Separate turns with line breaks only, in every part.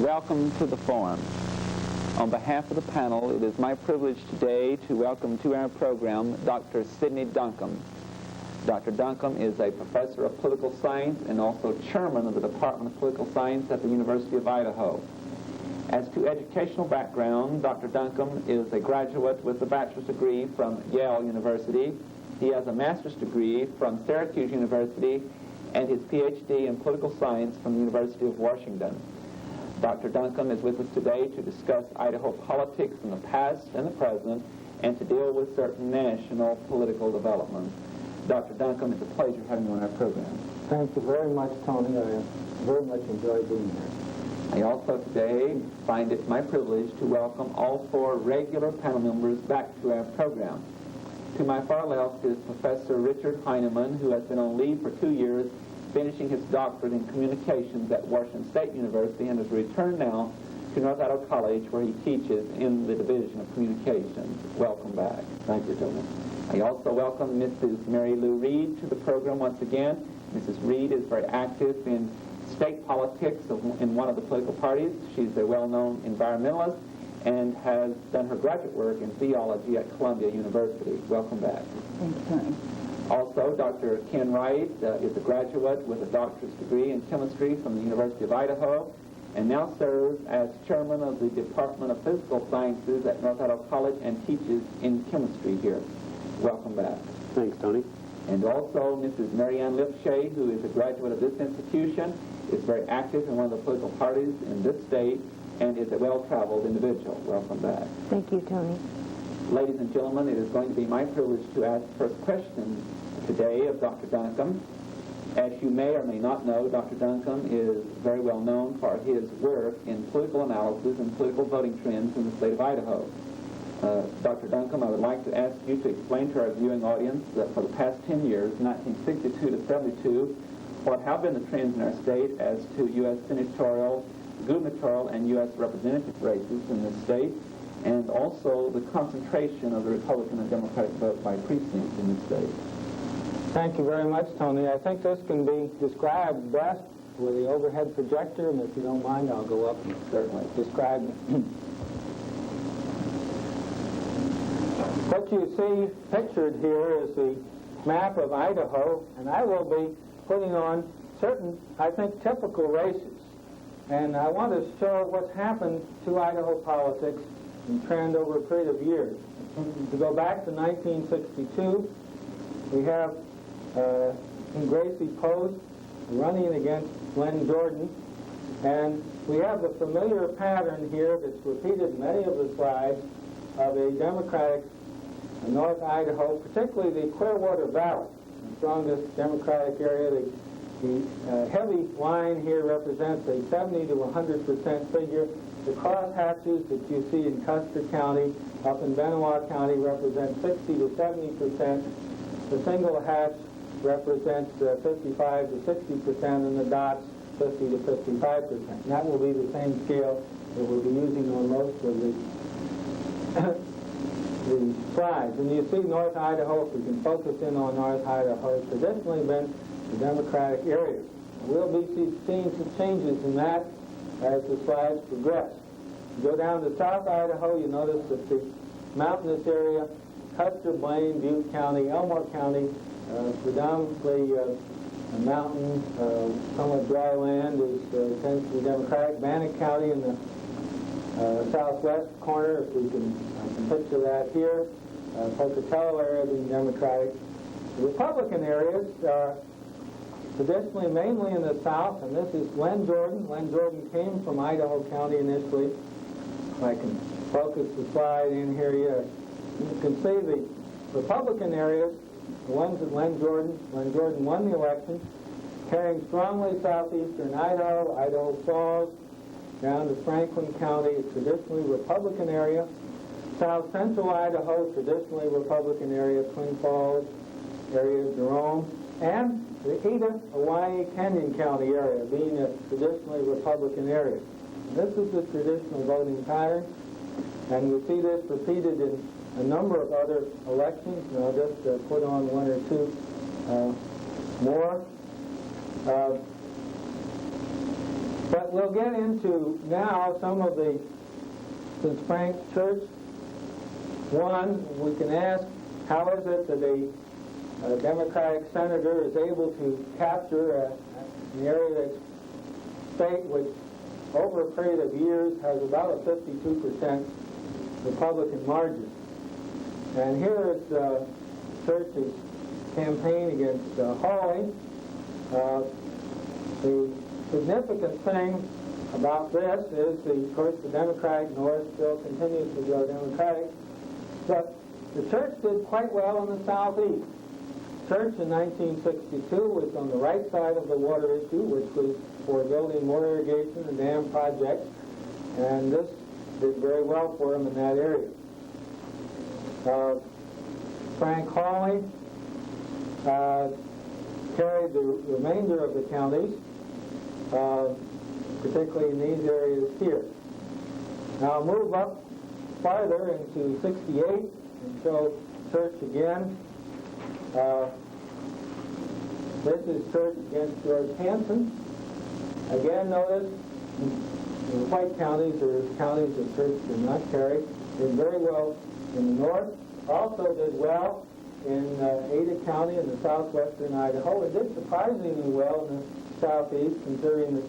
Welcome to the forum. On behalf of the panel, it is my privilege today to welcome to our program Dr. Sidney Duncombe. Dr. Duncombe is a professor of political science and also chairman of the Department of Political Science at the University of Idaho. As to educational background, Dr. Duncombe is a graduate with a bachelor's degree from Yale University. He has a master's degree from Syracuse University and his PhD in political science from the University of Washington. Dr. Duncombe is with us today to discuss Idaho politics in the past and the present and to deal with certain national political developments. Dr. Duncombe, it's a pleasure having you on our program.
Thank you very much, Tony. I very much enjoyed being here.
I also today find it my privilege to welcome all four regular panel members back to our program. To my far left is Professor Richard Heinemann, who has been on leave for 2 years, finishing his doctorate in communications at Washington State University, and has returned now to North Idaho College, where he teaches in the Division of Communications. Welcome back.
Thank you, Tony.
I also welcome Mrs. Mary Lou Reed to the program once again. Mrs. Reed is very active in state politics in one of the political parties. She's a well-known environmentalist and has done her graduate work in theology at Columbia University. Welcome back.
Thank you, Tony.
Also, Dr. Ken Wright is a graduate with a doctorate degree in chemistry from the University of Idaho and now serves as chairman of the Department of Physical Sciences at North Idaho College and teaches in chemistry here. Welcome back.
Thanks, Tony.
And also Mrs. Marianne Lipshay, who is a graduate of this institution, is very active in one of the political parties in this state and is a well-traveled individual. Welcome back.
Thank you, Tony.
Ladies and gentlemen, it is going to be my privilege to ask the first question today of Dr. Duncombe. As you may or may not know, Dr. Duncombe is very well known for his work in political analysis and political voting trends in the state of Idaho. Dr. Duncombe, I would like to ask you to explain to our viewing audience that for the past 10 years, 1962 to 72, what have been the trends in our state as to U.S. senatorial, gubernatorial, and U.S. representative races in this state, and also the concentration of the Republican and Democratic vote by precinct in this state.
Thank you very much, Tony. I think this can be described best with the overhead projector, and if you don't mind, I'll go up and certainly describe it. What you see pictured here is the map of Idaho, and I will be putting on certain, I think, typical races. And I want to show what's happened to Idaho politics and trend over a period of years. To go back to 1962, we have Gracie Post running against Glenn Jordan, and we have the familiar pattern here that's repeated in many of the slides of a Democratic North Idaho, particularly the Clearwater Valley, the strongest Democratic area. The heavy line here represents a 70 to 100% figure. The crosshatches that you see in Custer County, up in Benoit County, represent 60 to 70%. The single hatch represents 55 to 60%, and the dots 50 to 55%. And that will be the same scale that we'll be using on most of the slides. And you see North Idaho, if we can focus in on North Idaho, has traditionally been the Democratic area. We'll be seeing some changes in that as the slides progress. You go down to South Idaho, you notice that the mountainous area, Custer, Blaine, Butte County, Elmore County, predominantly mountain, somewhat dry land, tends to be Democratic. Bannock County in the southwest corner, if we can picture that here. Pocatello area being Democratic. The Republican areas are traditionally mainly in the south, and this is Glenn Jordan. Glenn Jordan came from Idaho County initially. If I can focus the slide in here, you can see the Republican areas, the ones that Glenn Jordan won the election, carrying strongly southeastern Idaho, Idaho Falls, down to Franklin County, a traditionally Republican area. South central Idaho, traditionally Republican area, Twin Falls area, Jerome, and the Hawaii Canyon County area being a traditionally Republican area. This is the traditional voting pattern, and we see this repeated in a number of other elections. And I'll just put on one or two more. But we'll get into now some of the, since Frank's church won, we can ask, how is it that a Democratic senator is able to capture an area that's state which over a period of years has about a 52% Republican margin. And here is the church's campaign against Hawley. The significant thing about this is, of course, the Democratic North still continues to go Democratic, but the church did quite well in the Southeast. Church in 1962 was on the right side of the water issue, which was for building more irrigation and dam projects, and this did very well for him in that area. Frank Hawley carried the remainder of the counties, particularly in these areas here. Now I'll move up farther into 68 and show church again. This is church against George Hanson. Again, notice in the white counties, or counties that church did not carry, did very well in the north. Also did well in Ada County in the southwestern Idaho. It did surprisingly well in the southeast, considering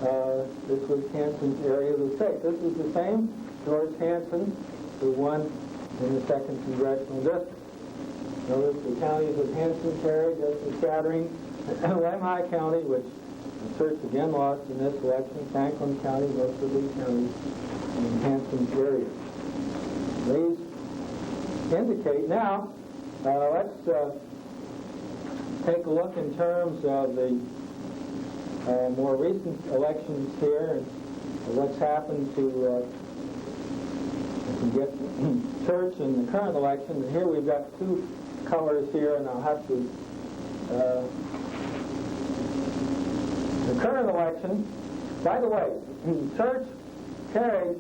that this was Hanson's area of the state. This is the same George Hanson who won in the 2nd Congressional District. Notice the counties that Hanson carried, just a scattering. Lemhi County, which the church again lost in this election. Franklin County, most of these counties in Hanson's area. These indicate now, let's take a look in terms of the more recent elections here and what's happened to get church in the current election. And here we've got two colors here, and I'll have to the current election. By the way, church carried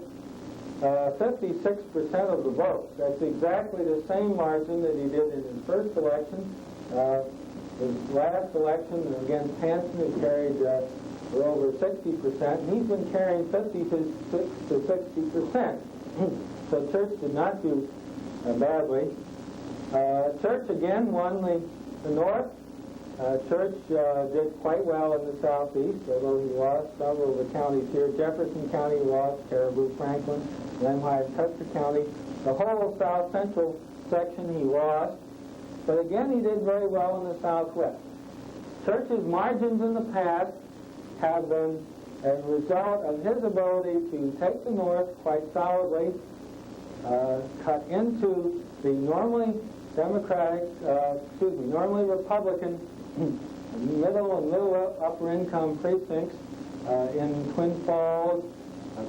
56% of the vote. That's exactly the same margin that he did in his first election. His last election against Hanson, he carried over 60%, and he's been carrying 50 to 60%. So church did not do badly. Church again won the North. Church did quite well in the southeast, although he lost several of the counties here. Jefferson County lost, Caribou, Franklin, Lemhi, Custer County. The whole south central section he lost, but again he did very well in the southwest. Church's margins in the past have been a result of his ability to take the North quite solidly, cut into the normally normally Republican middle and middle upper income precincts in Twin Falls,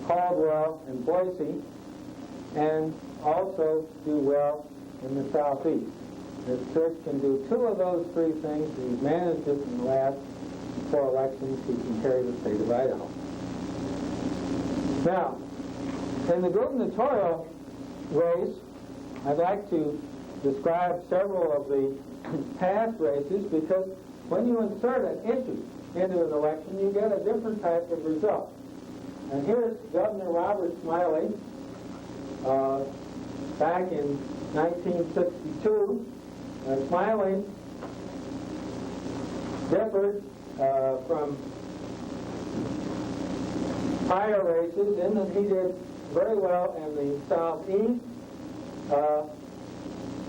Caldwell, and Boise, and also do well in the southeast. This church can do two of those three things. He's managed it in the last 4 elections. He can carry the state of Idaho. Now, in the gubernatorial race, I'd like to describe several of the past races, because when you insert an issue into an election, you get a different type of result. And here's Governor Robert Smiley back in 1962. Smiley differed from prior races in that he did very well in the southeast.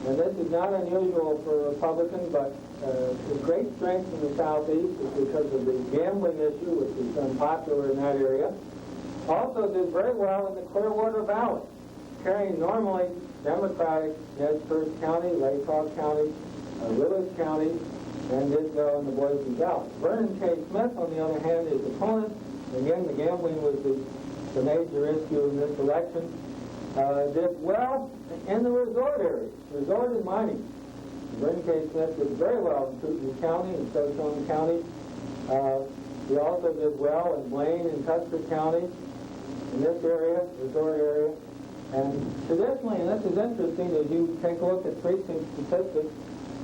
And this is not unusual for a Republican, but his great strength in the southeast is because of the gambling issue, which is unpopular in that area. Also did very well in the Clearwater Valley, carrying normally Democratic Nez Perce County, Latah County, Lewis County, and did well in the Boise Valley. Vernon K. Smith, on the other hand, his opponent, again, the gambling was the major issue in this election, did well in the resort areas, resort and mining. Vernon K. Smith did very well in Kootenai County and Shoshone County. He also did well in Blaine and Custer County, in this area, resort area. And traditionally, and this is interesting as you take a look at precinct statistics,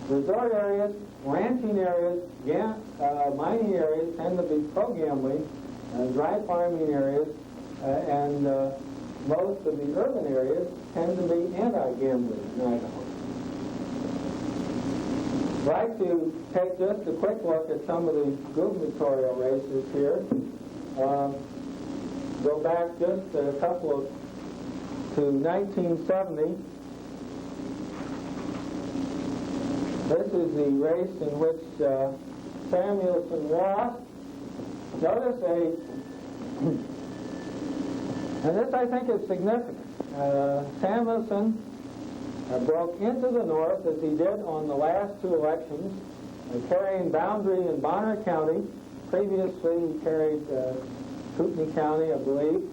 resort areas, ranching areas, mining areas tend to be pro-gambling, dry farming areas, and most of the urban areas tend to be anti-gambling in Idaho. I'd like to take just a quick look at some of the gubernatorial races here. Go back just a couple to 1970. This is the race in which Samuelson lost. Notice and this I think is significant. Samuelson broke into the north as he did on the last two elections, carrying boundary in Bonner County. Previously he carried Kootenai County, I believe.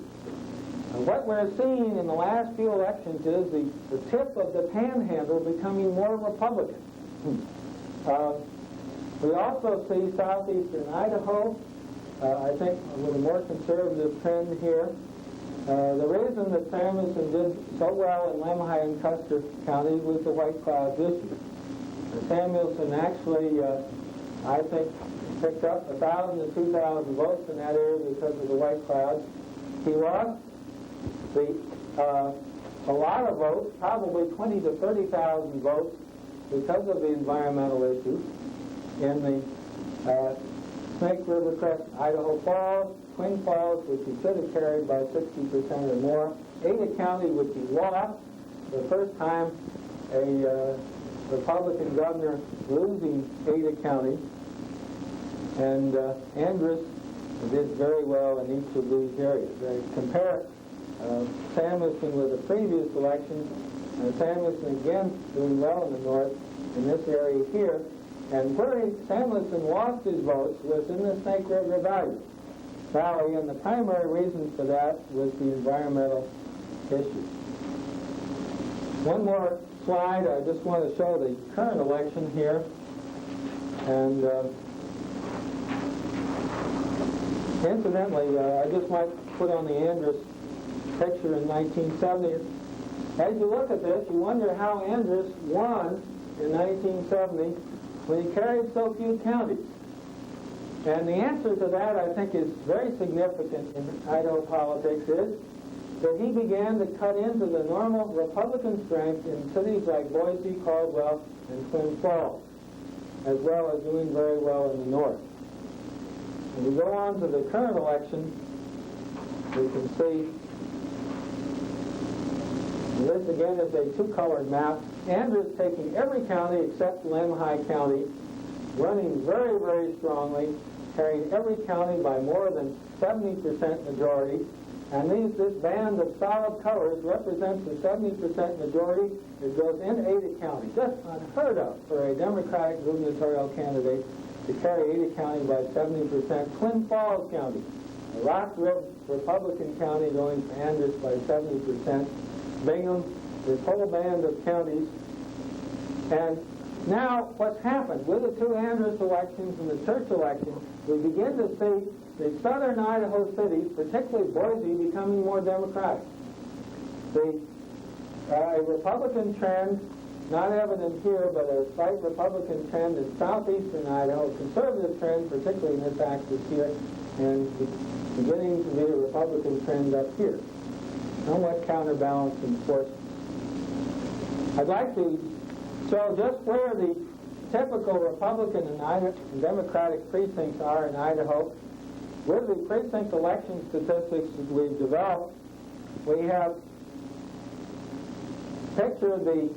What we're seeing in the last few elections is the tip of the panhandle becoming more Republican. We also see southeastern Idaho, I think, with a more conservative trend here. The reason that Samuelson did so well in Lemhi and Custer counties was the White Clouds issue. Samuelson actually, I think, picked up 1,000 to 2,000 votes in that area because of the White Clouds. He lost a lot of votes, probably 20 to 30,000 votes, because of the environmental issues in the Snake River Crest, Idaho Falls, Twin Falls, which he should have carried by 60% or more, Ada County, which he lost, the first time a Republican governor losing Ada County, and Andrus did very well in each of these areas. Compare Samuelson with the previous election, Samuelson again doing well in the north in this area here, and where Samuelson lost his votes was in the Snake River Valley, and the primary reason for that was the environmental issue. One more slide. I just want to show the current election here, and incidentally, I just might put on the Andrus picture in 1970. As you look at this, you wonder how Andrus won in 1970 when he carried so few counties. And the answer to that, I think, is very significant in Idaho politics, is that he began to cut into the normal Republican strength in cities like Boise, Caldwell, and Twin Falls, as well as doing very well in the north. When we go on to the current election, we can see this again is a two-colored map. Andrus taking every county except Lemhi County, running very, very strongly, carrying every county by more than 70% majority. And this band of solid colors represents the 70% majority that goes in Ada County. Just unheard of for a Democratic gubernatorial candidate to carry Ada County by 70%. Twin Falls County, a Rock Ridge Republican county, going for Andrus by 70%. Bingham, this whole band of counties. And now what's happened with the two Andrus elections and the church election, we begin to see the southern Idaho cities, particularly Boise, becoming more Democratic. A Republican trend, not evident here, but a slight Republican trend in southeastern Idaho, a conservative trend, particularly in this axis here, and beginning to be a Republican trend up here. Somewhat counterbalancing forces. I'd like to show just where the typical Republican and Democratic precincts are in Idaho. With the precinct election statistics that we've developed, we have pictured the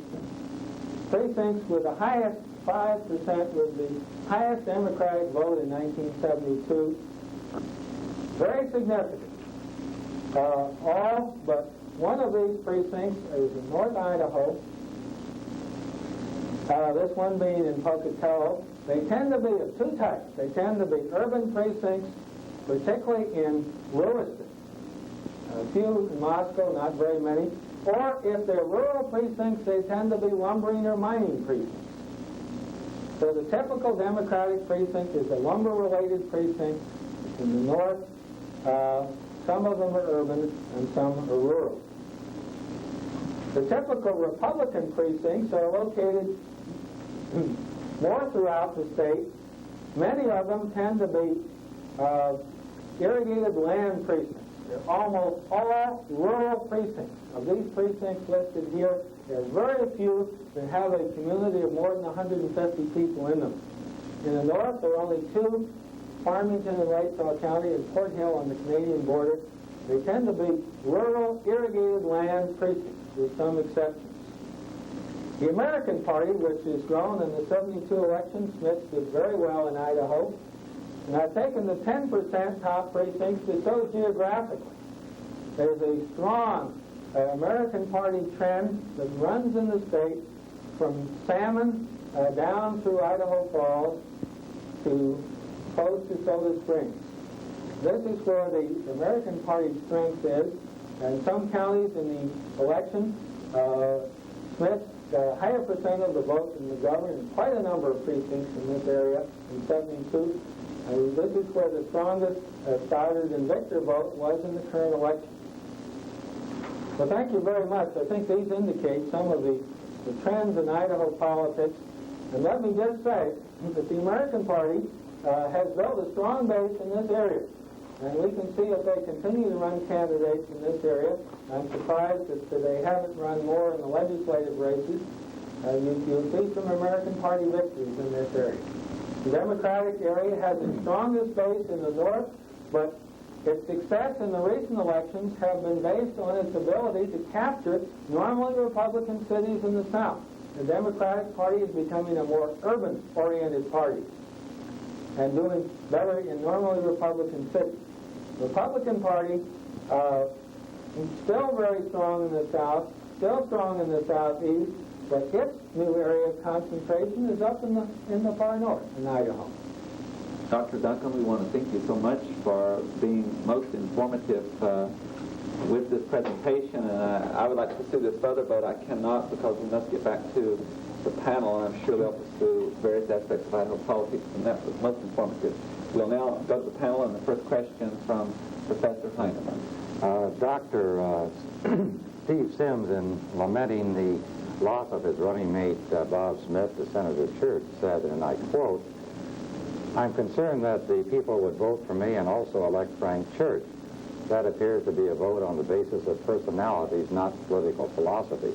precincts with the highest 5% with the highest Democratic vote in 1972. Very significant. All but one of these precincts is in North Idaho, this one being in Pocatello. They tend to be of two types. They tend to be urban precincts, particularly in Lewiston. A few in Moscow, not very many. Or if they're rural precincts, they tend to be lumbering or mining precincts. So the typical Democratic precinct is a lumber-related precinct in the north. Some of them are urban and some are rural. The typical Republican precincts are located more throughout the state. Many of them tend to be irrigated land precincts. They're almost all rural precincts. Of these precincts listed here, there are very few that have a community of more than 150 people in them. In the north, there are only two, Farmington and Wrightsville County and Port Hill on the Canadian border. They tend to be rural irrigated land precincts, with some exceptions. The American Party, which has grown in the 72 elections, Smith did very well in Idaho. And I've taken the 10% top precincts to show geographically. There's a strong American Party trend that runs in the state from Salmon down through Idaho Falls to close to Soda Springs. This is where the American Party strength is. In some counties in the election, Smith got a higher percent of the vote than the governor in quite a number of precincts in this area in 72. This is where the strongest Stoddard and Victor vote was in the current election. Well, thank you very much. I think these indicate some of the trends in Idaho politics. And let me just say that the American Party has built a strong base in this area. And we can see if they continue to run candidates in this area. I'm surprised that they haven't run more in the legislative races. You'll see some American Party victories in this area. The Democratic area has the strongest base in the north, but its success in the recent elections have been based on its ability to capture normally Republican cities in the south. The Democratic Party is becoming a more urban-oriented party and doing better in normally Republican cities. The Republican Party is still very strong in the south, still strong in the southeast, but its new area of concentration is up in the far north, in Idaho.
Dr. Duncan, we want to thank you so much for being most informative with this presentation. And I would like to pursue this further, but I cannot because we must get back to the panel, and I'm sure they'll pursue various aspects of Idaho politics, and that was most informative. We'll now go to the panel, and the first question from Professor Heinemann.
Dr. Steve Sims, in lamenting the loss of his running mate, Bob Smith, to Senator Church, said, and I quote, "I'm concerned that the people would vote for me and also elect Frank Church. That appears to be a vote on the basis of personalities, not political philosophy.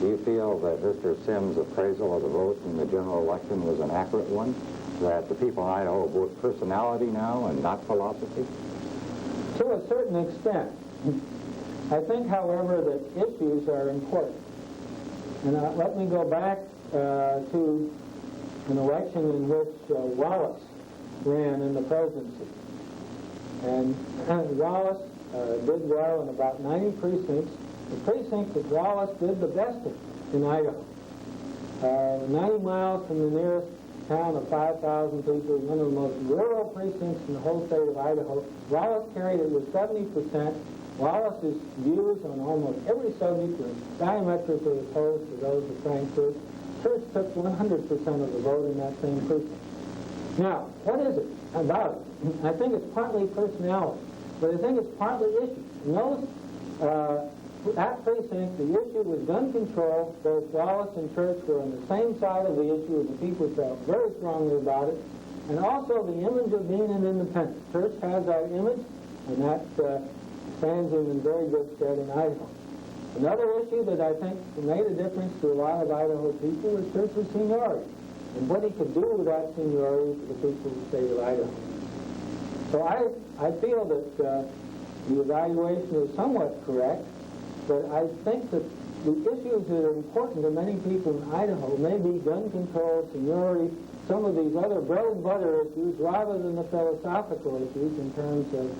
Do you feel that Mr. Sims' appraisal of the vote in the general election was an accurate one, that the people in Idaho vote personality now and not philosophy?"
To a certain extent. I think, however, that issues are important. And let me go back to an election in which Wallace ran in the presidency. And Wallace did well in about 90 precincts. The precinct that Wallace did the best in Idaho. 90 miles from the nearest town of 5,000 people, one of the most rural precincts in the whole state of Idaho. Wallace carried it with 70%. Wallace's views on almost every subject were diametrically opposed to those of Frank Church. Church took 100% of the vote in that same precinct. Now, what is it about it? I think it's partly personality, but I think it's partly issue. Notice that precinct, the issue was gun control. Both Wallace and Church were on the same side of the issue, and the people felt very strongly about it. And also the image of being an independent. Church has that image, and that stands him in very good stead in Idaho. Another issue that I think made a difference to a lot of Idaho people was Church's seniority, and what he could do with that seniority for the people of the state of Idaho. So I feel that the evaluation is somewhat correct, but I think that the issues that are important to many people in Idaho may be gun control, seniority, some of these other bread and butter issues, rather than the philosophical issues in terms of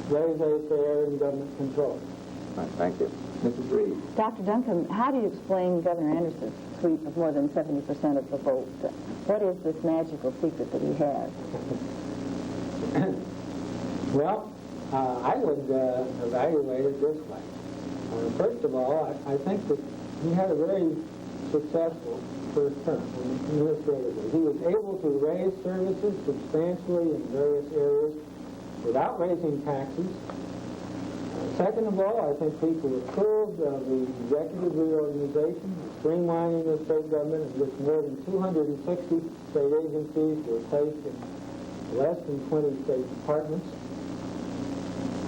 laissez-faire and government control.
Right, thank you.
Mrs. Reed.
Dr. Duncan, how do you explain Governor Anderson's sweep of more than 70% of the vote? What is this magical secret that he has?
Well, I would evaluate it this way. First of all, I think that he had a very successful first term administratively. He was able to raise services substantially in various areas without raising taxes. Second of all, I think people approved of the executive reorganization, streamlining the state government, in which more than 260 state agencies were placed in less than 20 state departments.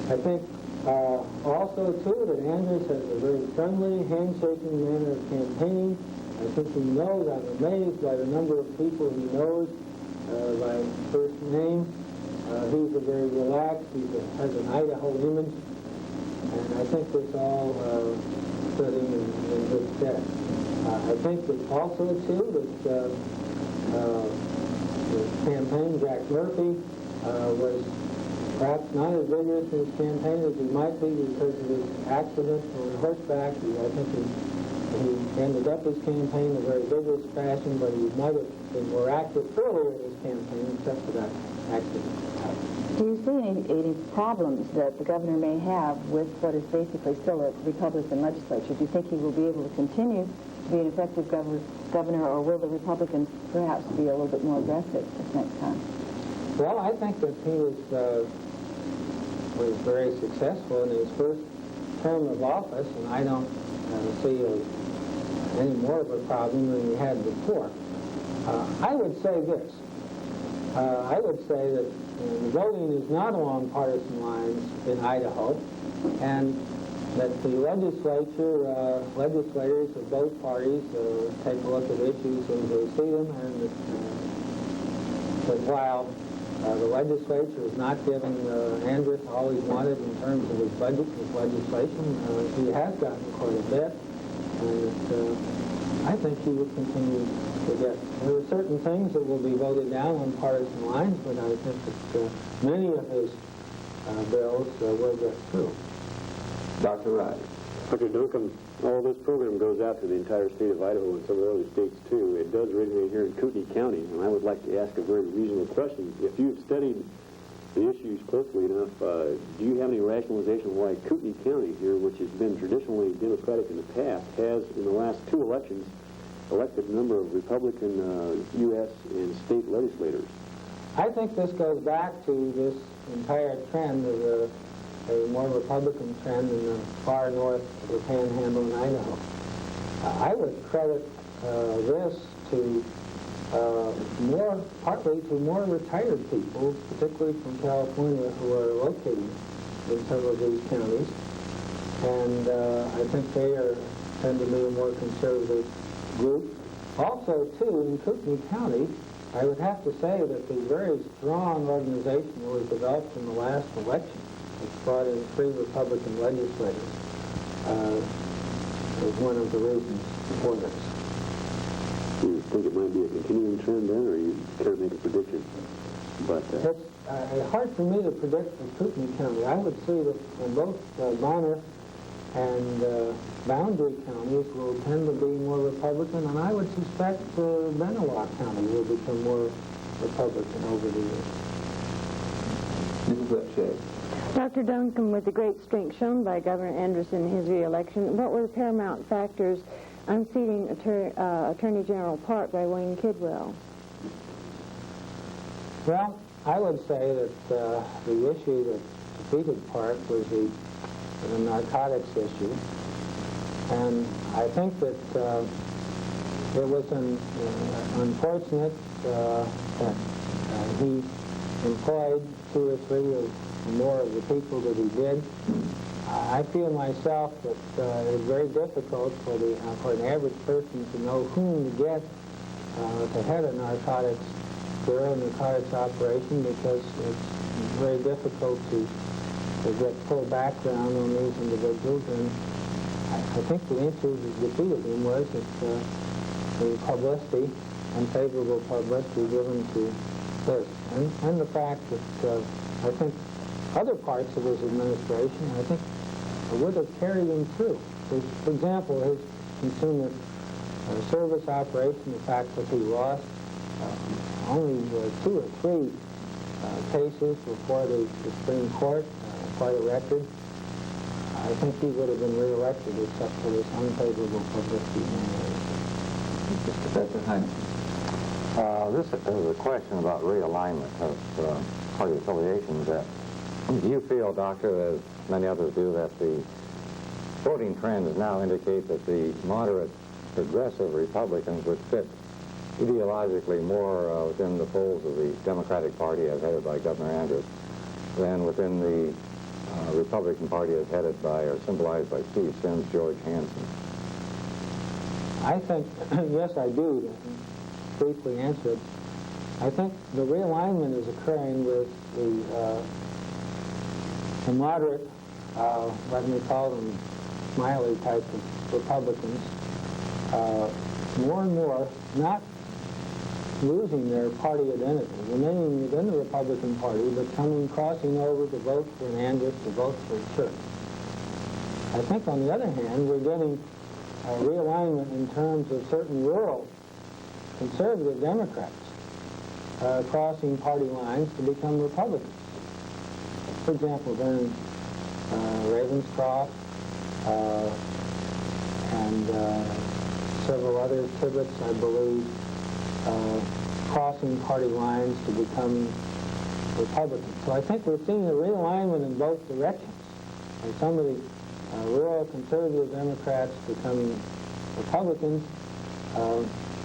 I think also, too, that Andrus has a very friendly, handshaking manner of campaigning. I think he knows, I'm amazed by the number of people he knows by first name. He's a very relaxed, has an Idaho image, and I think this all stood him in good stead. I think that also, too, that the campaign, Jack Murphy, was perhaps not as vigorous in his campaign as he might be because of his accident on horseback. I think he ended up his campaign in a very vigorous fashion, but he might have been more active earlier in his campaign except for that accident.
Do you see any problems that the governor may have with what is basically still a Republican legislature? Do you think he will be able to continue to be an effective governor, or will the Republicans perhaps be a little bit more aggressive this next time?
Well, I think that he was very successful in his first term of office, and I don't see any more of a problem than he had before. I would say this. I would say that the voting is not along partisan lines in Idaho, and that the legislators of both parties take a look at issues as they see them, and that while the legislature has not given Andrus all he's wanted in terms of his budget, his legislation, he has gotten quite a bit, and I think he will continue to get. There are certain things that will be voted down on partisan lines, but I think that many of his bills will get through.
Dr. Wright.
Dr. Duncombe, all this program goes out to the entire state of Idaho and some of the other states, too. It does originate here in Kootenai County, and I would like to ask a very reasonable question. If you've studied the issues closely enough, do you have any rationalization why Kootenai County here, which has been traditionally Democratic in the past, has, in the last two elections, elected a number of Republican U.S. and state legislators?
I think this goes back to this entire trend of a more Republican trend in the far north of the Panhandle in Idaho. I would credit this to partly to more retired people, particularly from California, who are located in some of these counties, and I think they tend to be a more conservative group. Also, too, in Kootenai County, I would have to say that the very strong organization that was developed in the last election, which brought in 3 Republican legislators, is one of the reasons for this.
Do you think it might be a continuing trend then, or you care to make a prediction? But
it's hard for me to predict for Kootenai County. I would see that both Bonner and boundary counties will tend to be more Republican, and I would suspect Benelux County will become more Republican over the years.
Mrs. Lipshay.
Dr. Duncombe, with the great strength shown by Governor Andrus in his re-election, what were the paramount factors unseating Attorney General Park by Wayne Kidwell?
Well, I would say that the issue that defeated Park was the narcotics issue, and I think that it was unfortunate that he employed 2 or 3 or more of the people that he did. I feel myself that it's very difficult for an average person to know whom to get to head a narcotics operation, because it's very difficult to get full background on these individuals. And I think the answer that defeated him was that the publicity, unfavorable publicity given to this, and the fact that I think other parts of his administration, I think, would have carried him through. For example, his consumer service operation, the fact that he lost only 2 or 3 cases before the Supreme Court, quite a record. I think he would have been re-elected except for this unfavorable publicity.
Professor Heinz.
This is a question about realignment of party affiliations. Do you feel, Doctor, as many others do, that the voting trends now indicate that the moderate progressive Republicans would fit ideologically more within the folds of the Democratic Party as headed by Governor Andrews than within the Republican Party as headed by or symbolized by Steve Sims, George Hansen?
I think, yes, I do. To briefly answer it, I think the realignment is occurring with the moderate, let me call them smiley type of Republicans, more and more not losing their party identity, remaining within the Republican Party, but crossing over to vote for an Andrews, to vote for a Church. I think, on the other hand, we're getting a realignment in terms of certain rural conservative Democrats crossing party lines to become Republicans. For example, then Ravenscroft and several other Tibbetts, I believe, crossing party lines to become Republicans. So I think we're seeing a realignment in both directions. And some of the rural conservative Democrats becoming Republicans,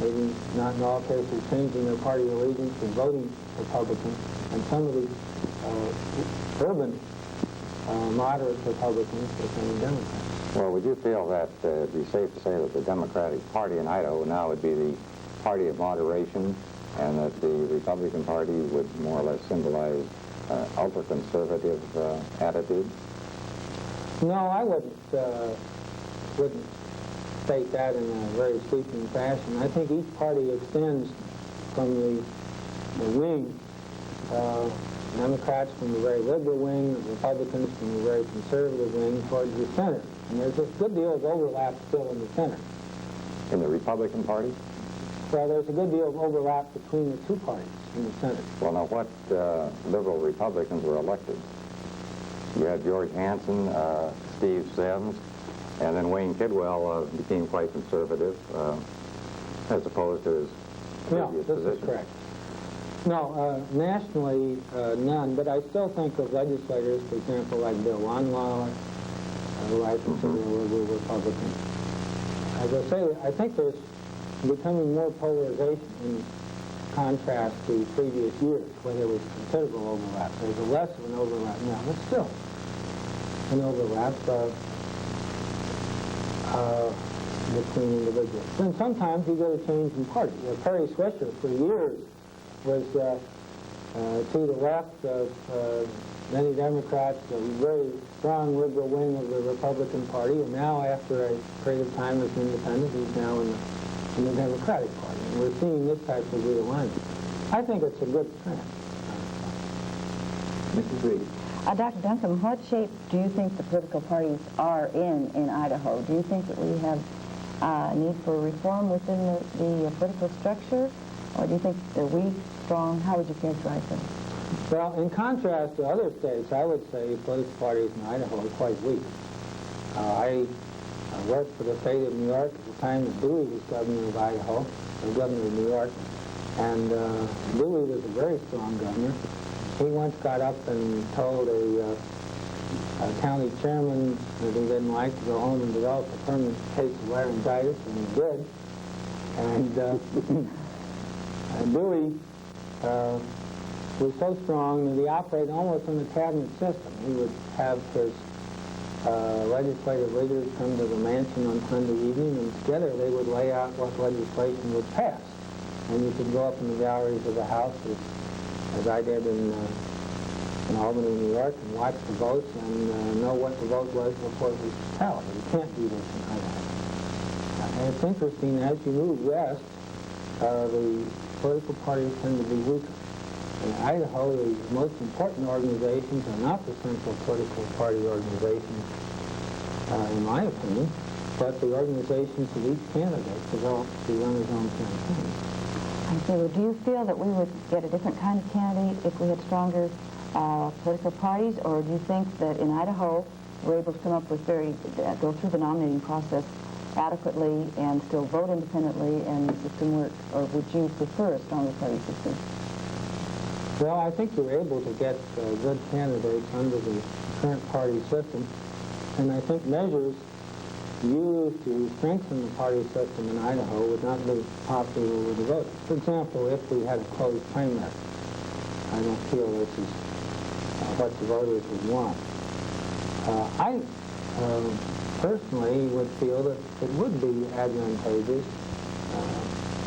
maybe not in all cases changing their party allegiance and voting Republican, and some of the urban moderate Republicans becoming Democrats.
Well, would you feel that it'd be safe to say that the Democratic Party in Idaho now would be the party of moderation, and that the Republican Party would more or less symbolize ultra-conservative attitude?
No, I wouldn't state that in a very sweeping fashion. I think each party extends from the wing, Democrats from the very liberal wing, the Republicans from the very conservative wing towards the center. And there's a good deal of overlap still in the center.
In the Republican Party?
Well, there's a good deal of overlap between the two parties in the Senate.
Well, now, what liberal Republicans were elected? You had George Hansen, Steve Sims, and then Wayne Kidwell became quite conservative, as opposed to his previous position.
This is correct. No, nationally, none, but I still think of legislators, for example, like Bill Onweiler, who I consider a liberal Republican. As I say, I think there's becoming more polarization in contrast to previous years, where there was considerable overlap. There's less of an overlap now, but still an overlap between individuals. And sometimes you get a change in party. Perry Swisher, for years, was to the left of many Democrats, a very strong liberal wing of the Republican Party, and now, after a period of time as independent, he's now in the Democratic Party. And we're seeing this type of realignment. I think it's a good trend.
Mrs. Reed.
Dr. Duncombe, what shape do you think the political parties are in Idaho? Do you think that we have a need for reform within the political structure? Or do you think they're weak, strong? How would you characterize them?
Well, in contrast to other states, I would say political parties in Idaho are quite weak. I worked for the state of New York at the time that Dewey was governor of Idaho, or governor of New York, and Dewey was a very strong governor. He once got up and told a county chairman that he didn't like to go home and develop a permanent case of laryngitis, and he did. And Dewey was so strong that he operated almost on a cabinet system. He would have his legislative leaders come to the mansion on Sunday evening, and together they would lay out what legislation would pass. And you could go up in the galleries of the House, as I did in Albany, New York, and watch the votes and know what the vote was before it was tallied. You can't do this in Idaho. And it's interesting, as you move west, the political parties tend to be weaker. In Idaho, the most important organizations are not the central political party organizations, in my opinion, but the organizations of each candidate developed to run his own campaign.
I see. Well, do you feel that we would get a different kind of candidate if we had stronger political parties, or do you think that in Idaho we're able to come up with go through the nominating process adequately and still vote independently and the system work, or would you prefer a stronger party system?
Well, I think you're able to get good candidates under the current party system, and I think measures used to strengthen the party system in Idaho would not be popular with the voters. For example, if we had a closed primary, I don't feel this is what the voters would want. I personally would feel that it would be advantageous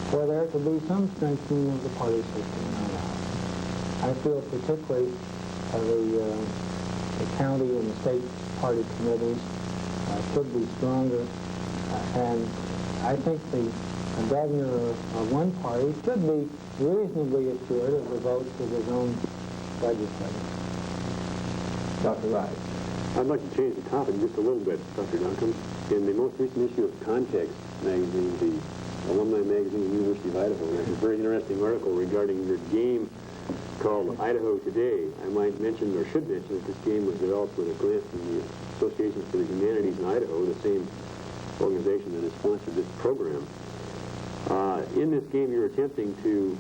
for there to be some strengthening of the party system in Idaho. I feel particularly the county and the state party committees should be stronger, and I think the governor of one party should be reasonably assured of the votes of his own legislators. Dr. Rice.
I'd like to change the topic just a little bit, Dr. Duncombe. In the most recent issue of Context magazine, the alumni magazine of the University of Idaho, there's a very interesting article regarding the game called Idaho Today. I might mention, or should mention, that this game was developed with a grant from the Association for the Humanities in Idaho, the same organization that has sponsored this program. In this game, you're attempting to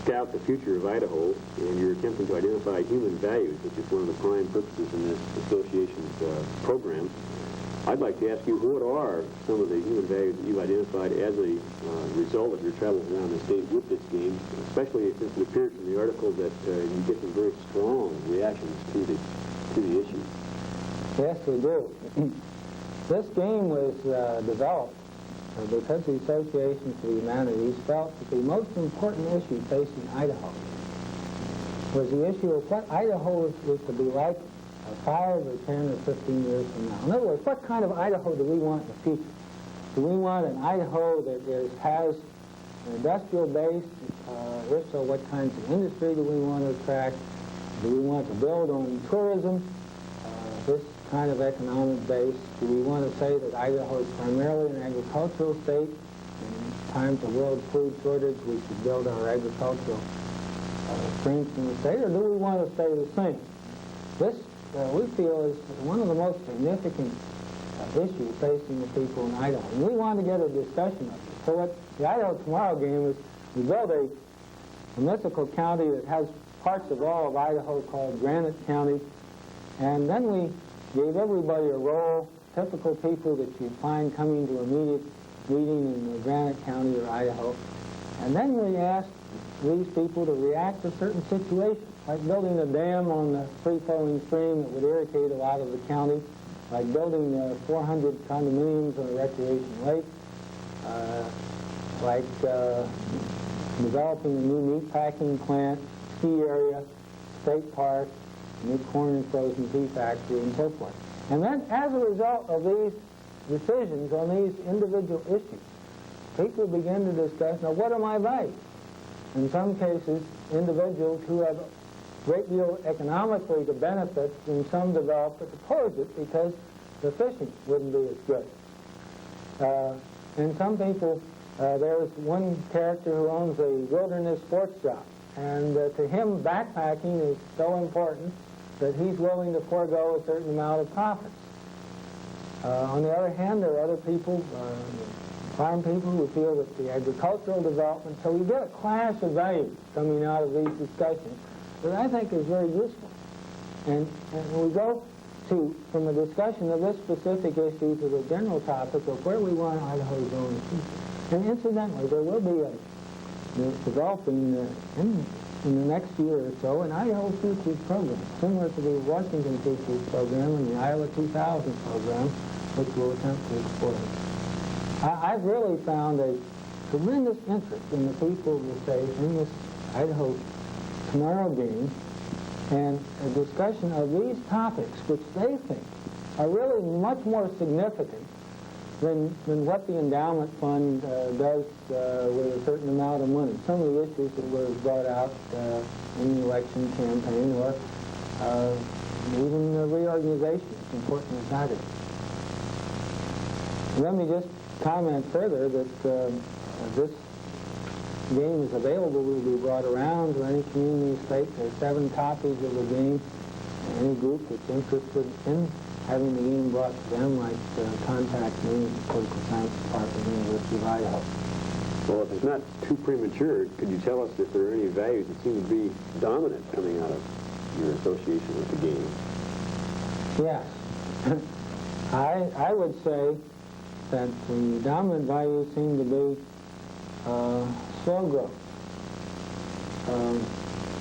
scout the future of Idaho, and you're attempting to identify human values, which is one of the prime purposes in this association's program. I'd like to ask you, what are some of the human values that you've identified as a result of your travels around the state with this game, especially since it appears from the article that you get some very strong reactions to the issue?
Yes, we do. This game was developed because the Association for the Humanities felt that the most important issue facing Idaho was the issue of what Idaho is to be like 5 or 10 or 15 years from now. In other words, what kind of Idaho do we want in the future? Do we want an Idaho that has an industrial base? If so, what kinds of industry do we want to attract? Do we want to build on tourism, this kind of economic base? Do we want to say that Idaho is primarily an agricultural state? In times of world food shortage, we should build our agricultural strength in the state, or do we want to stay the same? This, we feel, is one of the most significant issues facing the people in Idaho. And we want to get a discussion of it. So what the Idaho Tomorrow game is, we built a mythical county that has parts of all of Idaho called Granite County, and then we gave everybody a role, typical people that you'd find coming to a meeting in Granite County or Idaho. And then we asked these people to react to certain situations, like building a dam on the free-flowing stream that would irrigate a lot of the county, like building 400 condominiums on a recreation lake, like developing a new meatpacking plant, ski area, state park, new corn and frozen pea factory, and so forth. And then, as a result of these decisions on these individual issues, people begin to discuss, now, what are my values? In some cases, individuals who have a great deal economically to benefit, and some develop that oppose it because the fishing wouldn't be as good. And some people, there's one character who owns a wilderness sports shop, and to him, backpacking is so important that he's willing to forego a certain amount of profits. On the other hand, there are other people, farm people, who feel that the agricultural development, so we get a clash of values coming out of these discussions that I think is very useful. And we go from a discussion of this specific issue to the general topic of where we want Idaho to go in the future. And incidentally, there will be developing in the next year or so an Idaho Futures program, similar to the Washington Futures program and the Iowa 2000 program, which will attempt to explore it. I've really found a tremendous interest in the people of the state in this Idaho Tomorrow game, and a discussion of these topics, which they think are really much more significant than what the endowment fund does with a certain amount of money. Some of the issues that were brought out in the election campaign, or even the reorganization, as important as that is. Let me just comment further that this game is available, will be brought around to any community state. There's 7 copies of the game. Any group that's interested in having the game brought to them might contact me at the Political Science Department of the University of Idaho.
Well, if it's not too premature, could you tell us if there are any values that seem to be dominant coming out of your association with the game?
Yes. I would say that the dominant values seem to be slow growth.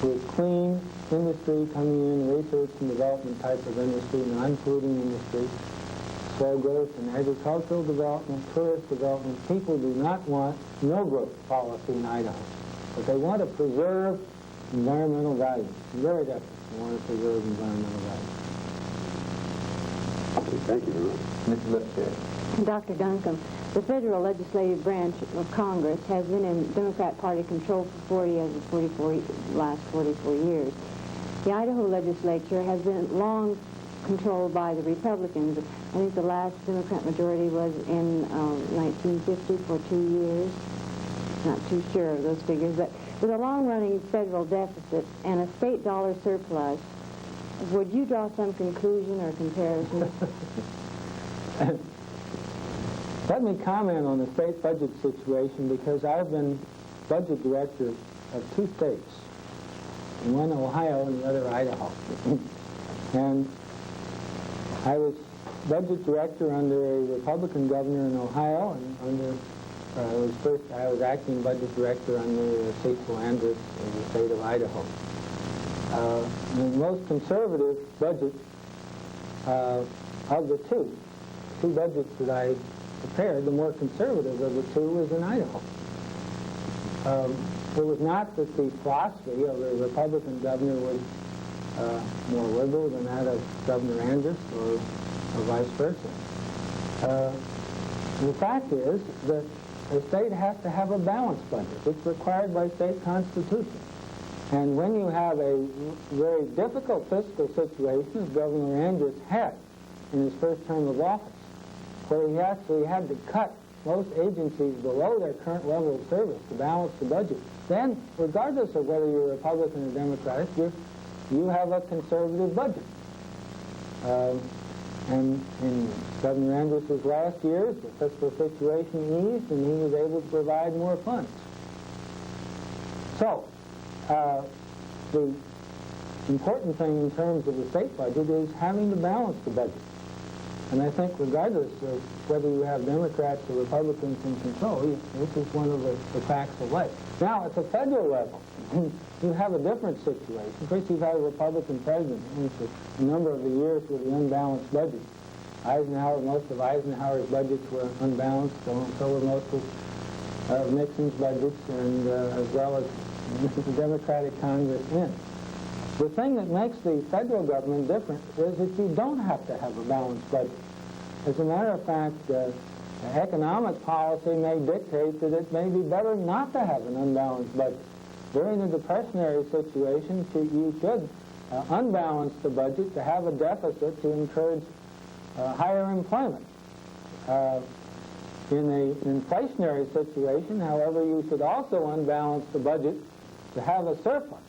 With clean industry coming in, research and development type of industry, non-polluting industry, slow growth in agricultural development, tourist development. People do not want no growth policy in Idaho, but they want to preserve environmental values. Very definitely, they want to preserve environmental values.
Okay, thank you very much.
Mr. Lipsett.
Dr. Duncombe, the federal legislative branch of Congress has been in Democrat Party control for last 44 years. The Idaho legislature has been long controlled by the Republicans. I think the last Democrat majority was in 1950 for 2 years. Not too sure of those figures, but with a long-running federal deficit and a state dollar surplus, would you draw some conclusion or comparison?
Let me comment on the state budget situation because I've been budget director of 2 states, one Ohio and the other Idaho. And I was budget director under a Republican governor in Ohio, and I was acting budget director under Cecil Andrus in the state of Idaho. The most conservative budget of the two budgets that I prepared, the more conservative of the 2 was in Idaho. It was not that the philosophy of the Republican governor was more liberal than that of Governor Andrus or vice versa. The fact is that a state has to have a balanced budget. It's required by state constitution. And when you have a very difficult fiscal situation, as Governor Andrus had in his first term of office, where he actually had to cut most agencies below their current level of service to balance the budget, then, regardless of whether you're Republican or Democratic, you have a conservative budget. And in Governor Andrus's last years, the fiscal situation eased, and he was able to provide more funds. So, the important thing in terms of the state budget is having to balance the budget. And I think regardless of whether you have Democrats or Republicans in control, this is one of the facts of life. Now, at the federal level, you have a different situation. First, you've had a Republican president for a number of the years with the unbalanced budget. Most of Eisenhower's budgets were unbalanced, so were most of Nixon's budgets, and as well as the Democratic Congress in. The thing that makes the federal government different is that you don't have to have a balanced budget. As a matter of fact, economic policy may dictate that it may be better not to have an unbalanced budget. During a depressionary situation, you should unbalance the budget to have a deficit to encourage higher employment. In an inflationary situation, however, you should also unbalance the budget to have a surplus.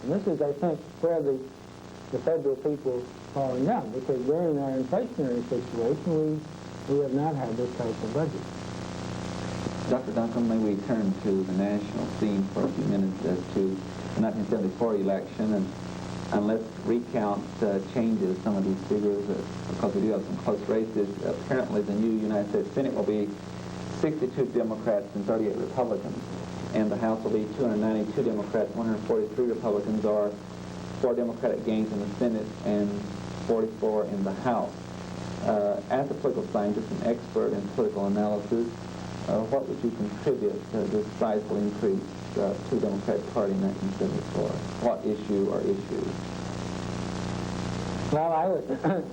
And this is, I think, where the federal people are falling down, because during our inflationary situation, we have not had this type of budget.
Dr. Duncombe, may we turn to the national scene for a few minutes as to the 1974 election, and let's recount changes, some of these figures, because we do have some close races. Apparently, the new United States Senate will be 62 Democrats and 38 Republicans. And the House will be 292 Democrats, 143 Republicans, or 4 Democratic gains in the Senate and 44 in the House. As a political scientist and expert in political analysis, what would you contribute to this sizable increase to the Democratic Party in 1974? What issue or issues?
Well, I would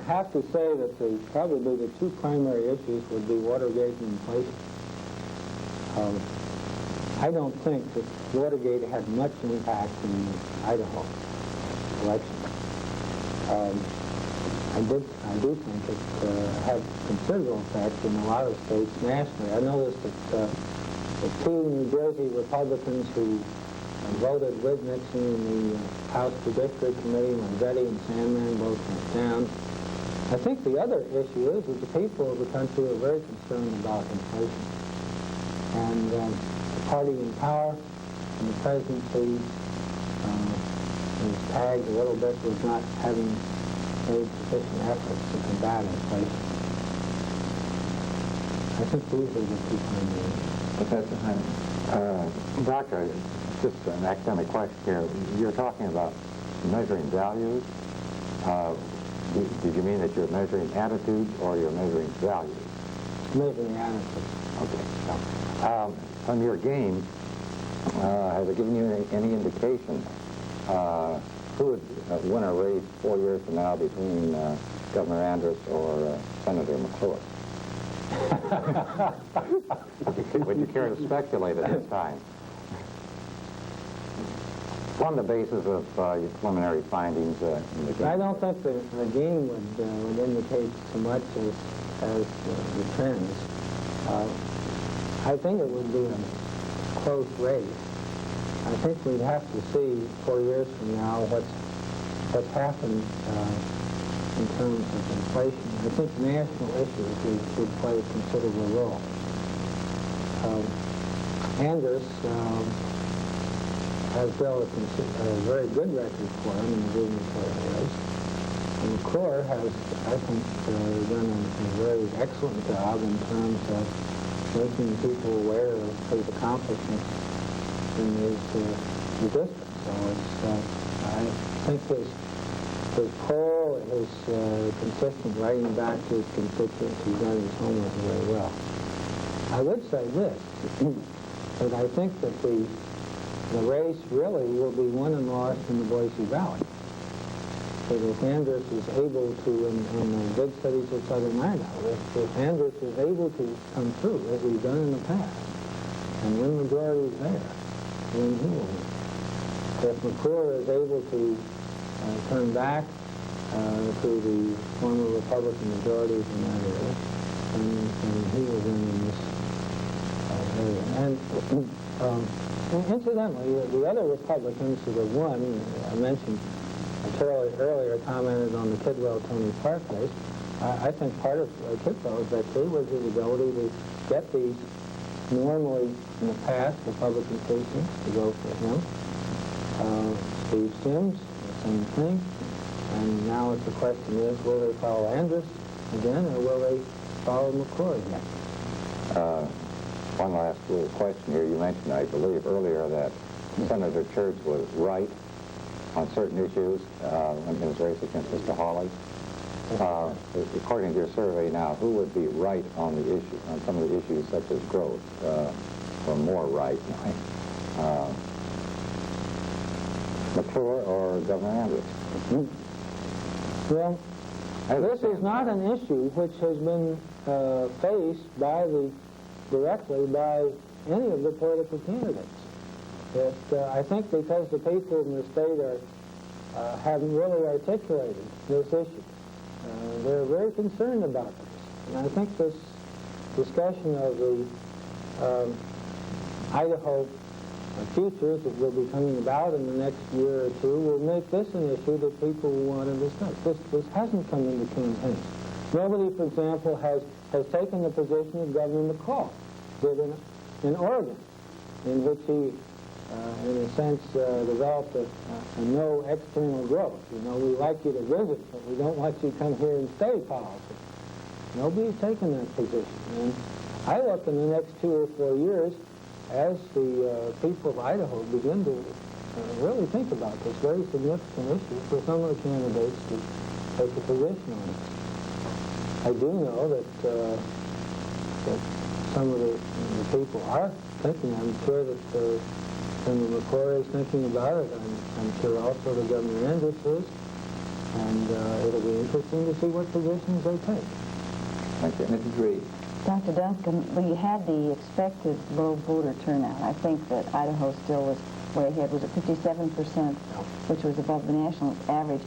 have to say that probably the 2 primary issues would be Watergate and inflation. I don't think that Watergate had much impact in the Idaho election. I do think it had considerable effect in a lot of states nationally. I noticed that the 2 New Jersey Republicans who voted with Nixon in the House Judiciary Committee, when Betty and Sandman both went down. I think the other issue is that the people of the country are very concerned about inflation. And the party in power and the presidency is tagged a little bit with not having made sufficient efforts to combat inflation. I think these are the two primary.
Professor Hyman.
Doctor, just an academic question here. You're talking about measuring values. Did you mean that you're measuring attitudes or you're measuring values?
Measuring attitudes.
Okay. From your game, has it given you any indication who would win a race 4 years from now between Governor Andrus or Senator McClure? Would you care to speculate at this time? On the basis of your preliminary findings in the game.
I don't think the game would indicate so much as the trends. I think it would be a close race. I think we'd have to see 4 years from now what's happened in terms of inflation. I think national issues would play a considerable role. Andrus has built a very good record for him in the gubernatorial race. And McClure has, I think, done a very excellent job in terms of making people aware of his accomplishments in his district. So I think his poll, his consistent writing back to his constituents, he's done his homework very well. I would say this, that I think that the race really will be won and lost in the Boise Valley. That if Andrus is able to, in the big cities of southern Idaho, if Andrus is able to come through, as we've done in the past, and win majorities there, then he will win. If McClure is able to turn back to the former Republican majorities in that area, then he will win in this area. And incidentally, the other Republicans that have won, I mentioned Charlie earlier commented on the Kidwell-Tony Park race. I think part of Kidwell's victory was his ability to get these normally in the past Republican precincts to go for him. Steve Sims, the same thing. And now the question is, will they follow Andrus again, or will they follow McClure again?
One last little question here. You mentioned, I believe, earlier that Senator Church was right on certain issues in his race against Mr. Hawley. According to your survey now, who would be right on the issue, on some of the issues such as growth, or more right? McClure or Governor Andrus?
Well, this is not an issue which has been faced directly by any of the political candidates. I think because the people in the state haven't really articulated this issue. They're very concerned about this. And I think this discussion of the Idaho future that will be coming about in the next year or two will make this an issue that people will want to discuss. This hasn't come into campaign. Nobody, for example, has taken the position of Governor McCall did in Oregon, in which he, in a sense, developed a no external growth. You know, we like you to visit, but we don't want you to come here and stay policy. Nobody's taken that position. And I look in the next 2 or 4 years as the people of Idaho begin to really think about this very significant issue for some of the candidates to take a position on it. I do know that some of the people are thinking. I'm sure that Senator McClure is thinking about it. I'm sure also the Governor Andrus is. And it'll be interesting to see what positions they take.
Thank you.
Mrs. Reed.
Dr. Duncan, we had the expected low voter turnout. I think that Idaho still was way ahead. Was it 57%, which was above the national average?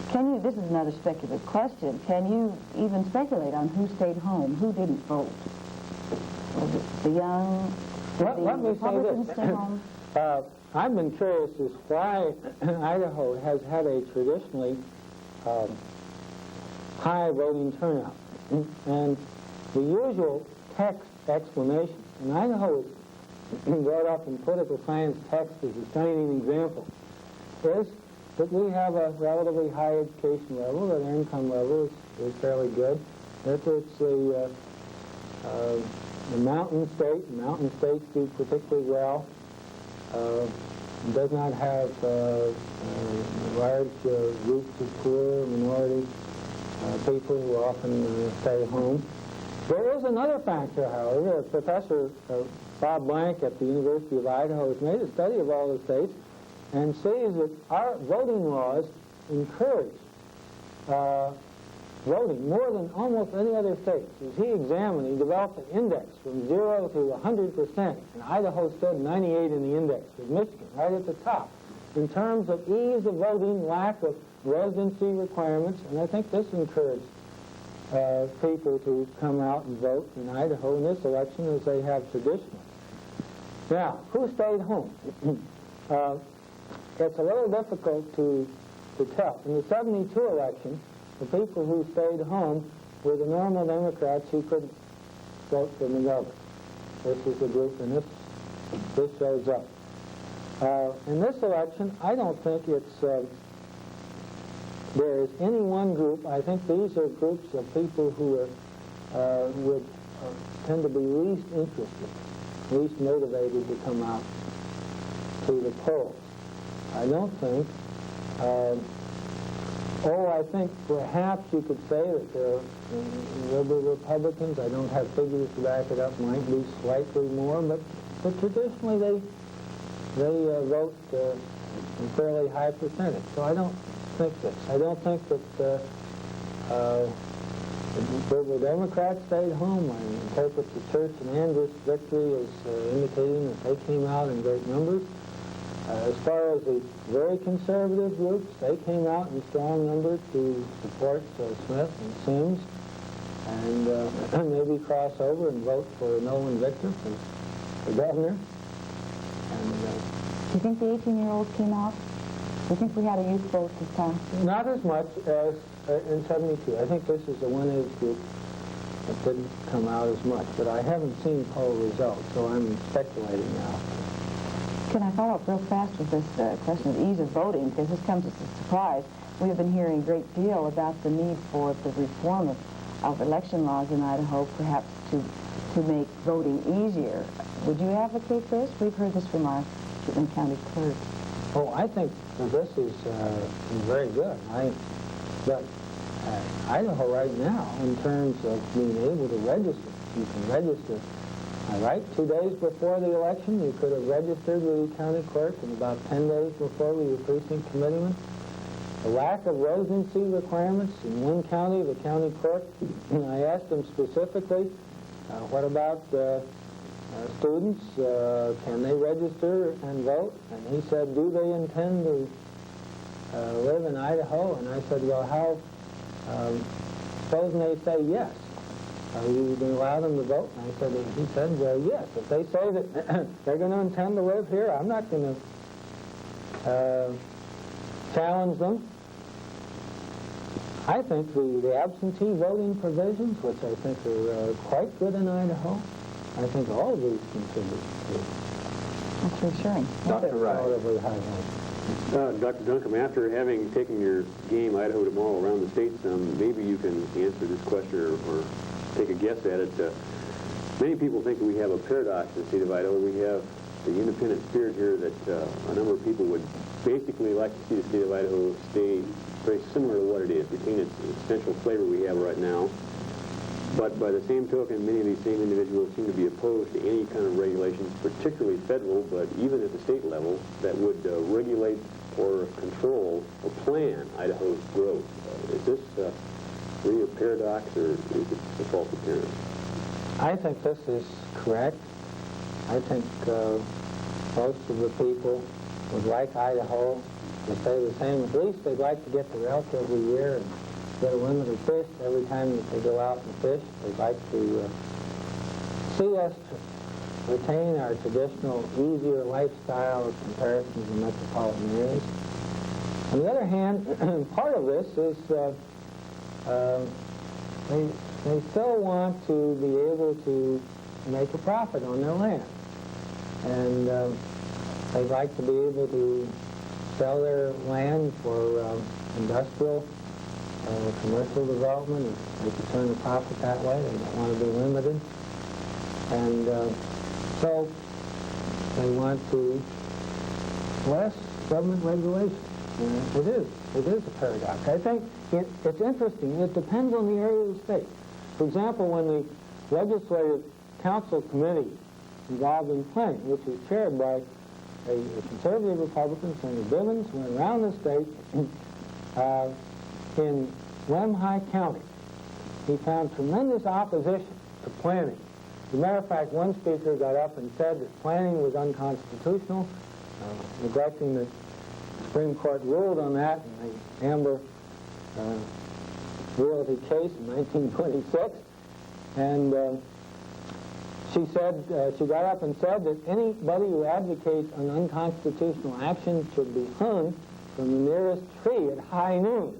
Can you, this is another speculative question, can you even speculate on who stayed home, who didn't vote? Was it the young?
Let me say
Republicans
this.
stay home?
I've been curious as why Idaho has had a traditionally high voting turnout. And the usual text explanation, and Idaho is brought up in political science text as a shining example, is that we have a relatively high education level, that our income level is fairly good, that it's the mountain state. Mountain states do particularly well. It does not have large groups of poor minority people who often stay home. There is another factor, however. Professor Bob Blank at the University of Idaho has made a study of all the states and sees that our voting laws encourage voting more than almost any other state. As he examined, he developed an index from 0 to 100%, and Idaho stood 98 in the index, with Michigan right at the top, in terms of ease of voting, lack of residency requirements, and I think this encouraged people to come out and vote in Idaho in this election as they have traditionally. Now, who stayed home? It's a little difficult to tell. In the 72 election, the people who stayed home were the normal Democrats who couldn't vote for the governor. This is the group, and this shows up. In this election, I don't think it's there is any one group. I think these are groups of people who would tend to be least interested, least motivated to come out to the polls. I don't think. I think perhaps you could say that there are liberal Republicans, I don't have figures to back it up, might be slightly more, but traditionally they vote in fairly high percentage. So I don't think this. I don't think that the liberal Democrats stayed home. I interpret the Church and Andrews victory as indicating that they came out in great numbers. As far as the very conservative groups, they came out in strong numbers to support Smith and Sims and maybe cross over and vote for Nolan Victor for governor. And,
do you think the 18-year-olds came out? Do you think we had a youth vote this time?
Not as much as in 72. I think this is the one age group that didn't come out as much. But I haven't seen poll results, so I'm speculating now.
Can I follow up real fast with this question of ease of voting? Because this comes as a surprise. We have been hearing a great deal about the need for the reform of election laws in Idaho, perhaps to make voting easier. Would you advocate this? We've heard this from our Chittenden County clerk.
Oh, I think this is very good. But Idaho right now, in terms of being able to register, you can register. Right, 2 days before the election, you could have registered with the county clerk, and about 10 days before with your precinct committeeman. The lack of residency requirements in one county, the county clerk, and I asked him specifically, what about students? Can they register and vote? And he said, do they intend to live in Idaho? And I said, well, how, supposing they say yes. Are you going to allow them to vote? And he said, well, yes. If they say that they're going to intend to live here, I'm not going to challenge them. I think the absentee voting provisions, which I think are quite good in Idaho, I think all of these contribute to
That's reassuring.
Dr. Wright.
relatively high vote.
Dr. Duncombe, after having taken your game Idaho tomorrow around the states, maybe you can answer this question or take a guess at it. Many people think that we have a paradox in the state of Idaho. We have the independent spirit here that a number of people would basically like to see the state of Idaho stay very similar to what it is, retain its essential flavor we have right now. But by the same token, many of these same individuals seem to be opposed to any kind of regulations, particularly federal, but even at the state level, that would regulate or control or plan Idaho's growth. Is this really a paradox, or is it a false appearance?
I think this is correct. I think most of the people would like Idaho to stay the same. At least they'd like to get the elk every year and get a limit of fish every time that they go out and fish. They'd like to see us retain our traditional, easier lifestyle in comparison to metropolitan areas. On the other hand, part of this is they still want to be able to make a profit on their land. And they'd like to be able to sell their land for industrial commercial development, and they could turn the profit that way. They don't want to be limited. And so they want to less government regulation. And it is a paradox. I think it's interesting. It depends on the area of the state. For example, when the Legislative Council Committee involved in planning, which was chaired by a conservative Republican, Senator Bivens, went around the state in Lemhi County. He found tremendous opposition to planning. As a matter of fact, one speaker got up and said that planning was unconstitutional, neglecting the Supreme Court ruled on that in the Amber Realty case in 1926. And she got up and said that anybody who advocates an unconstitutional action should be hung from the nearest tree at high noon.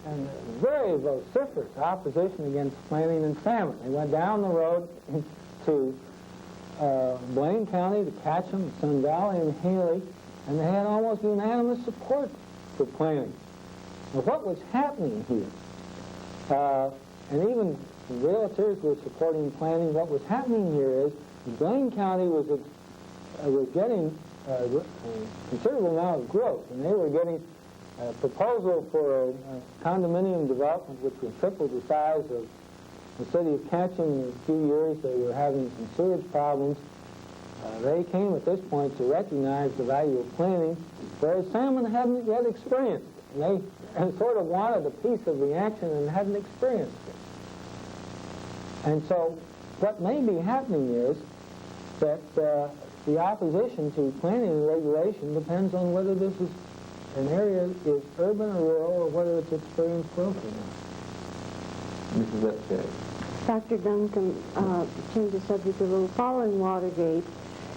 And very vociferous opposition against planning and famine. They went down the road to Blaine County to Ketchum, Sun Valley, and Haley, and they had almost unanimous support for planning. Now, what was happening here, and even realtors were supporting planning, what was happening here is Blaine County was getting a considerable amount of growth, and they were getting a proposal for a condominium development which would triple the size of the city of Ketchum. In a few years they were having some sewage problems. They came at this point to recognize the value of planning, whereas Salmon hadn't yet experienced it. And they sort of wanted a piece of the action and hadn't experienced it. And so what may be happening is that the opposition to planning and regulation depends on whether this is an area is urban or rural, or whether it's experienced growth or not.
Mrs. Lipsett.
Dr. Duncan changed the subject a little. Following Watergate,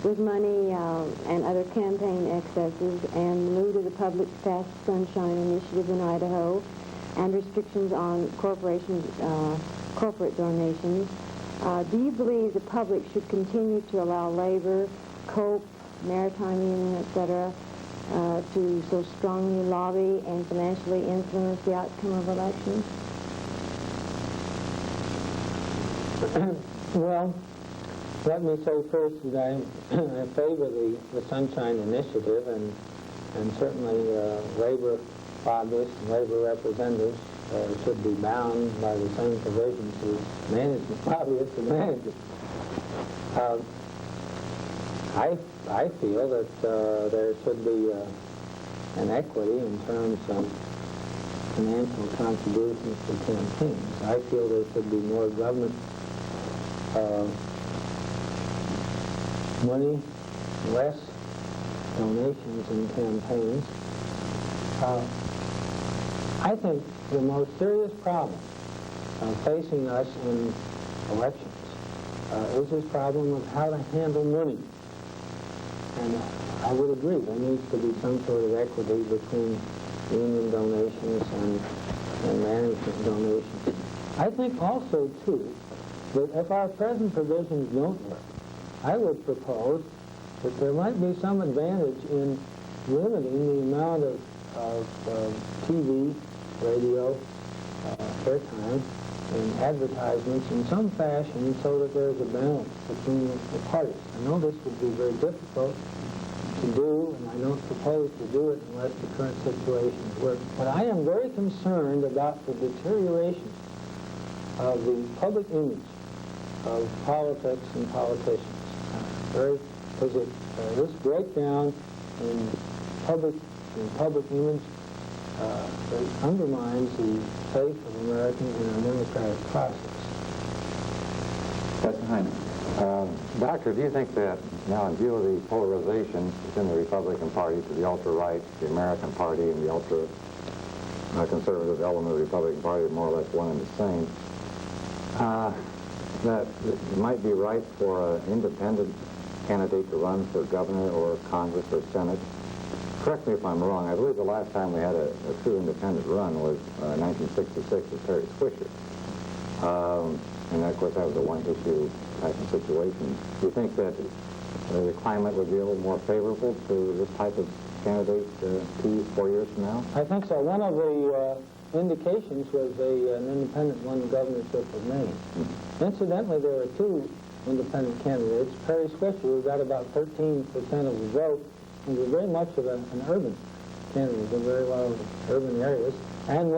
with money and other campaign excesses and the mood of the public passed Sunshine Initiative in Idaho and restrictions on corporations, corporate donations, do you believe the public should continue to allow labor, COPE, maritime union, etc., to so strongly lobby and financially influence the outcome of elections?
Well, let me say first that I favor the Sunshine Initiative, and certainly labor lobbyists and labor representatives should be bound by the same provisions as management lobbyists and managers. I feel that there should be an equity in terms of financial contributions to campaigns. I feel there should be more government money, less donations in campaigns. I think the most serious problem facing us in elections is this problem of how to handle money. And I would agree, there needs to be some sort of equity between union donations and management donations. I think also, too, that if our present provisions don't work, I would propose that there might be some advantage in limiting the amount of TV, radio, airtime, and advertisements in some fashion so that there's a balance between the parties. I know this would be very difficult to do, and I don't propose to do it unless the current situation works. But I am very concerned about the deterioration of the public image of politics and politicians. Because this breakdown in public image undermines the faith of Americans in our democratic process.
Dr. Hyman.
Doctor, do you think that now, in view of the polarization within the Republican Party to the ultra-right, the American Party, and the ultra-conservative element of the Republican Party are more or less one and the same, that it might be right for an independent candidate to run for governor or Congress or Senate? Correct me if I'm wrong. I believe the last time we had a true independent run was 1966 with Terry Swisher. And of course that was a one-issue type of situation. Do you think that the climate would be a little more favorable to this type of candidate 4 years from now?
I think so. One of the indications was an independent won the governorship of Maine. Incidentally, there were two independent candidates. Perry Swisher, who got about 13% of the vote, and was very much of an urban candidate, did very well in urban areas, and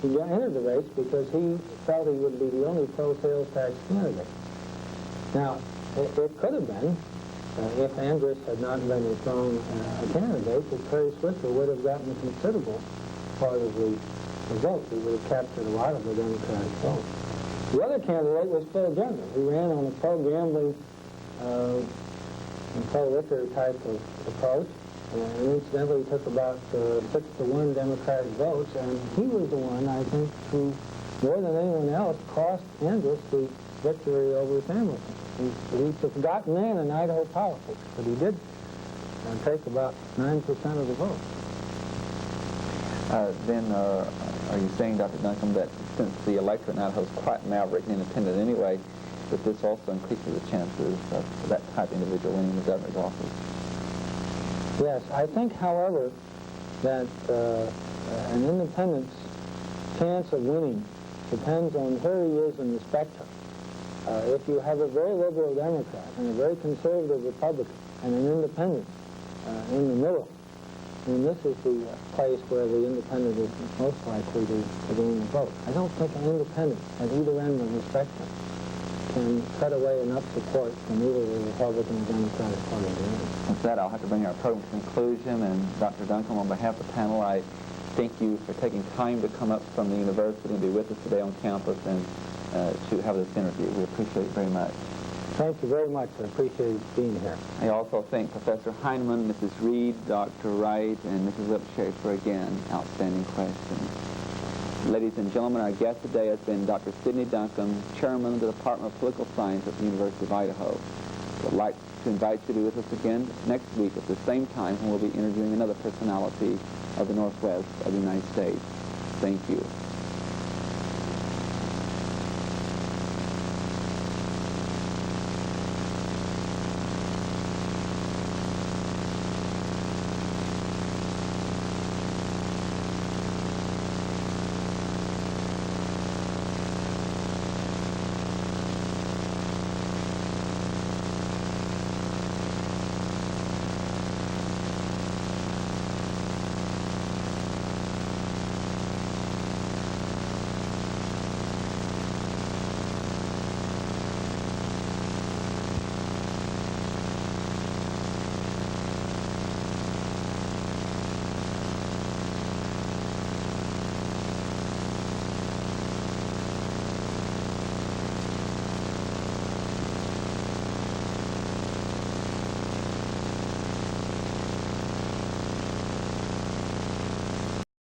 he entered the race because he felt he would be the only pro-sales tax candidate. Now, it could have been, if Andrus had not been a strong candidate, that Perry Swisher would have gotten a considerable part of the vote. He would have captured a lot of the Democratic vote. The other candidate was Phil Jenner, who ran on a pro-gambling and pro-liquor type of approach. And incidentally, he took about 6-to-1 Democratic votes, and he was the one, I think, who, more than anyone else, cost Andrus the victory over Hamilton. He's a forgotten man in Idaho politics, but he did take about 9% of the vote.
Then are you saying, Dr. Duncombe, that since the electorate in Idaho is quite maverick and independent anyway, that this also increases the chances of that type of individual winning the governor's office?
Yes, I think, however, that an independent's chance of winning depends on where he is in the spectrum. If you have a very liberal Democrat and a very conservative Republican and an independent in the middle, then this is the place where the independent is most likely to gain the vote. I don't think an independent at either end of the spectrum can cut away enough support from either the Republican or Democratic Party.
With that, I'll have to bring our program to conclusion. And Dr. Duncombe, on behalf of the panel, I thank you for taking time to come up from the university and be with us today on campus and to have this interview. We appreciate it very much.
Thank you very much. I appreciate being here.
I also thank Professor Heinemann, Mrs. Reed, Dr. Wright, and Mrs. Lipshafer for, again, outstanding questions. Ladies and gentlemen, our guest today has been Dr. Sidney Duncombe, Chairman of the Department of Political Science at the University of Idaho. We'd like to invite you to be with us again next week at the same time when we'll be interviewing another personality of the Northwest of the United States. Thank you.